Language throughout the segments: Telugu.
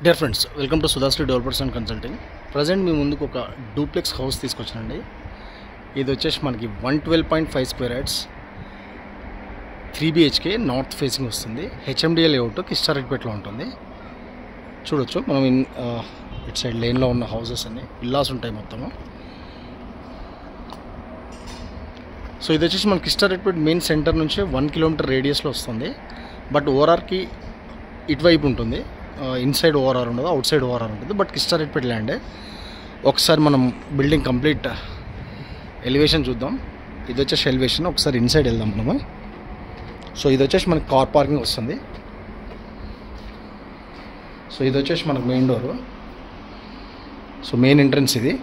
Dear friends, welcome to Sudhashree developers and consulting. Present మీ ముందుకు ఒక డూప్లెక్స్ హౌస్ తీసుకొచ్చానండి. ఇది వచ్చేసి మనకి 112.5 square yards 3 BHK north facing వస్తుంది. HMDA లేఅవుట్ కిస్టారెడ్పేటలో ఉంటుంది. చూడొచ్చు మనం ఇటు సైడ్ లేన్లో ఉన్న హౌసెస్ అన్ని విల్లాస్ ఉంటాయి మొత్తము. సో ఇది వచ్చేసి మన కిస్టారెడ్పేట మెయిన్ సెంటర్ నుంచి 1 కిలోమీటర్ రేడియస్లో వస్తుంది. బట్ ఓఆర్ఆర్కి ఇటువైపు ఉంటుంది. ఇన్సైడ్ ఓఆర్ఆర్ ఉండదు, అవుట్ సైడ్ ఓఆర్ఆర్ ఉంటుంది. బట్ కిస్టారెడ్పేట ల్యాండే. ఒకసారి మనం బిల్డింగ్ కంప్లీట్ ఎలివేషన్ చూద్దాం. ఇది వచ్చేసి ఎలివేషన్. ఒకసారి ఇన్సైడ్ వెళ్దాం మనము. సో ఇది వచ్చేసి మనకి కార్ పార్కింగ్ వస్తుంది. సో ఇది వచ్చేసి మనకు main door. So main entrance ఇది.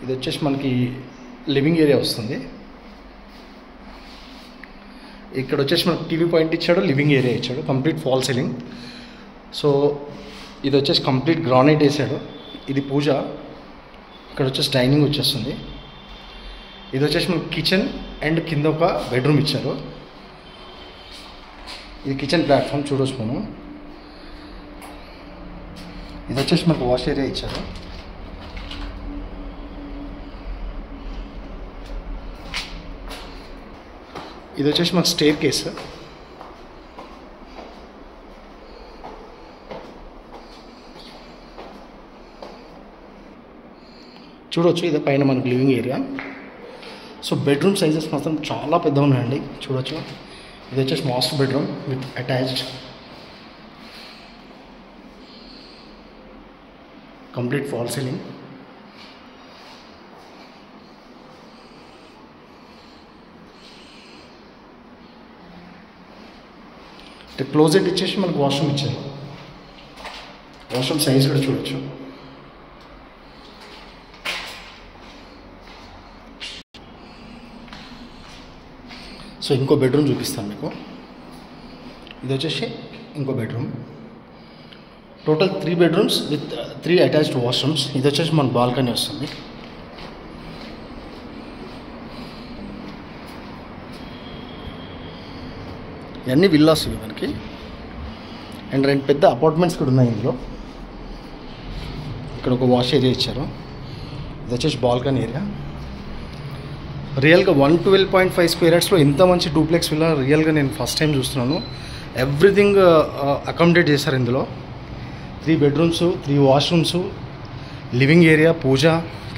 ఇది వచ్చేసి మనకి లివింగ్ ఏరియా వస్తుంది. ఇక్కడ వచ్చేసి మనకు టీవీ పాయింట్ ఇచ్చాడు, లివింగ్ ఏరియా ఇచ్చాడు, కంప్లీట్ ఫాల్ సీలింగ్. సో ఇది వచ్చేసి కంప్లీట్ గ్రానైట్ వేసాడు. ఇది పూజ. ఇక్కడ వచ్చేసి డైనింగ్ వచ్చేస్తుంది. ఇది వచ్చేసి మనకు కిచెన్ అండ్ కింద ఒక బెడ్రూమ్ ఇచ్చారు. ఇది కిచెన్ ప్లాట్ఫామ్ చూడొచ్చు మనం. ఇది వచ్చేసి మనకు వాష్ ఏరియా ఇచ్చారు. ఇది వచ్చేసి మనకు స్టేర్ కేస్. చూడొచ్చు ఇది పైన మనకు living area. So bedroom sizes మాత్రం చాలా పెద్దగా ఉన్నాయండి. చూడొచ్చు ఇది వచ్చేసి master bedroom with attached complete fall ceiling. Closet ఇచ్చేసి మనకు వాష్రూమ్ ఇచ్చారు. వాష్రూమ్ సైజ్ కూడా చూడొచ్చు. సో ఇంకో బెడ్రూమ్ చూపిస్తాను మీకు. ఇది వచ్చేసి ఇంకో bedroom. Total 3 bedrooms with 3 attached washrooms. ఇది వచ్చేసి మన బాల్కనీ వస్తుంది. ఇవన్నీ విల్లాస్ ఇవి మనకి. అండ్ 2 పెద్ద అపార్ట్మెంట్స్ కూడా ఉన్నాయి ఇందులో. ఇక్కడ ఒక వాష్ ఏరియా ఇచ్చారు. ఇది వచ్చేసి బాల్కనీ ఏరియా. రియల్గా 112.5 స్క్వేర్ యార్డ్స్లో ఇంత మంచి డూప్లెక్స్ విల్లా రియల్గా నేను ఫస్ట్ టైం చూస్తున్నాను. ఎవ్రీథింగ్ అకామిడేట్ చేశారు ఇందులో. 3 బెడ్రూమ్స్, 3 వాష్రూమ్స్, లివింగ్ ఏరియా, పూజ,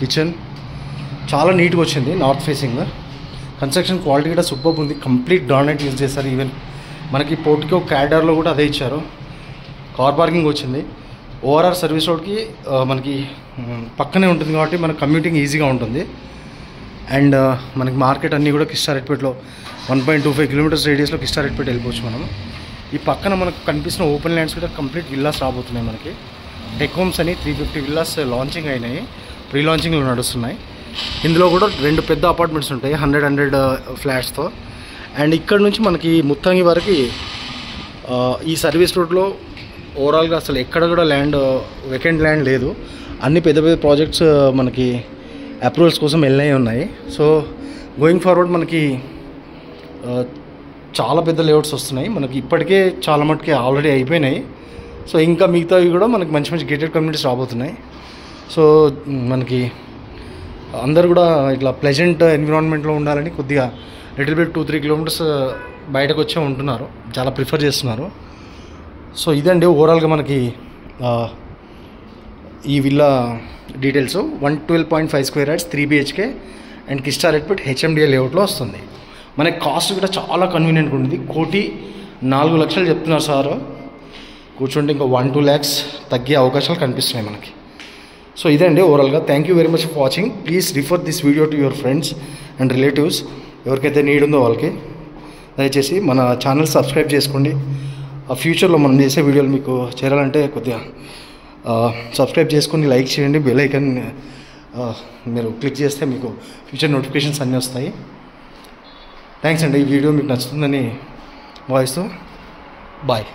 కిచెన్ చాలా నీట్గా వచ్చింది. North facing. కన్స్ట్రక్షన్ క్వాలిటీ కూడా సూపర్ ఉంది. కంప్లీట్ గ్రానైట్ యూజ్ చేశారు. ఈవెన్ మనకి పోర్టికో క్యాడర్లో కూడా అదే ఇచ్చారు. కార్ పార్కింగ్ వచ్చింది. ఓఆర్ఆర్ సర్వీస్ రోడ్కి మనకి పక్కనే ఉంటుంది కాబట్టి మనకు కమ్యూటింగ్ ఈజీగా ఉంటుంది. అండ్ మనకి మార్కెట్ అన్నీ కూడా కిస్టారెడ్పేటలో 1.25 కిలోమీటర్స్ రేడియస్లో కిస్టారెడ్పేట వెళ్ళిపోవచ్చు మనం. ఈ పక్కన మనకు కనిపిస్తున్న ఓపెన్ ల్యాండ్స్ కూడా కంప్లీట్ విల్లాస్ రాబోతున్నాయి మనకి. టెక్ హోమ్స్ అని 350 విల్లాస్ లాంచింగ్ అయినాయి, ప్రీ లాంచింగ్లో నడుస్తున్నాయి. ఇందులో కూడా 2 పెద్ద అపార్ట్మెంట్స్ ఉంటాయి 100 ఫ్లాట్స్తో. అండ్ ఇక్కడ నుంచి మనకి ముత్తంగి వరకు ఈ సర్వీస్ రోడ్లో ఓవరాల్గా అసలు ఎక్కడ కూడా ల్యాండ్ వెకెంట్ ల్యాండ్ లేదు. అన్ని పెద్ద పెద్ద ప్రాజెక్ట్స్ మనకి అప్రూవల్స్ కోసం వెళ్ళినవి ఉన్నాయి. సో గోయింగ్ ఫార్వర్డ్ మనకి చాలా పెద్ద లేఅవుట్స్ వస్తున్నాయి మనకి. ఇప్పటికే చాలా మటుకి ఆల్రెడీ అయిపోయినాయి. సో ఇంకా మిగతావి కూడా మనకి మంచి మంచి గేటెడ్ కమ్యూనిటీస్ రాబోతున్నాయి. సో మనకి అందరు కూడా ఇట్లా ప్లెజెంట్ ఎన్విరాన్మెంట్లో ఉండాలని కొద్దిగా లిటిల్ బిట్ 2-3 కిలోమీటర్స్ బయటకు వచ్చే ఉంటున్నారు, చాలా ప్రిఫర్ చేస్తున్నారు. సో ఇదండి ఓవరాల్గా మనకి ఈ villa details. 112.5 square yards 3 BHK and Kistareddypet HMDA లేఅవుట్లో వస్తుంది. మనకి కాస్ట్ కూడా చాలా కన్వీనియంట్గా ఉంటుంది. 1,04,00,000 చెప్తున్నారు సార్. కూర్చుంటే ఇంకా 1-2 lakhs తగ్గే అవకాశాలు కనిపిస్తున్నాయి మనకి. సో ఇదండి ఓవరాల్గా. Thank you very much for watching. Please refer this video to your friends and relatives. ఎవరికైతే నీడ్ ఉందో వాళ్ళకి దయచేసి మన ఛానల్ సబ్స్క్రైబ్ చేసుకోండి. ఫ్యూచర్లో మనం చేసే వీడియోలు మీకు చేరాలంటే కొద్దిగా సబ్స్క్రైబ్ చేసుకొని లైక్ చేయండి. బెల్ ఐకాన్ మీరు క్లిక్ చేస్తే మీకు ఫ్యూచర్ నోటిఫికేషన్స్ అన్నీ వస్తాయి. థ్యాంక్స్ అండి. ఈ వీడియో మీకు నచ్చుతుందని భావిస్తూ బాయ్.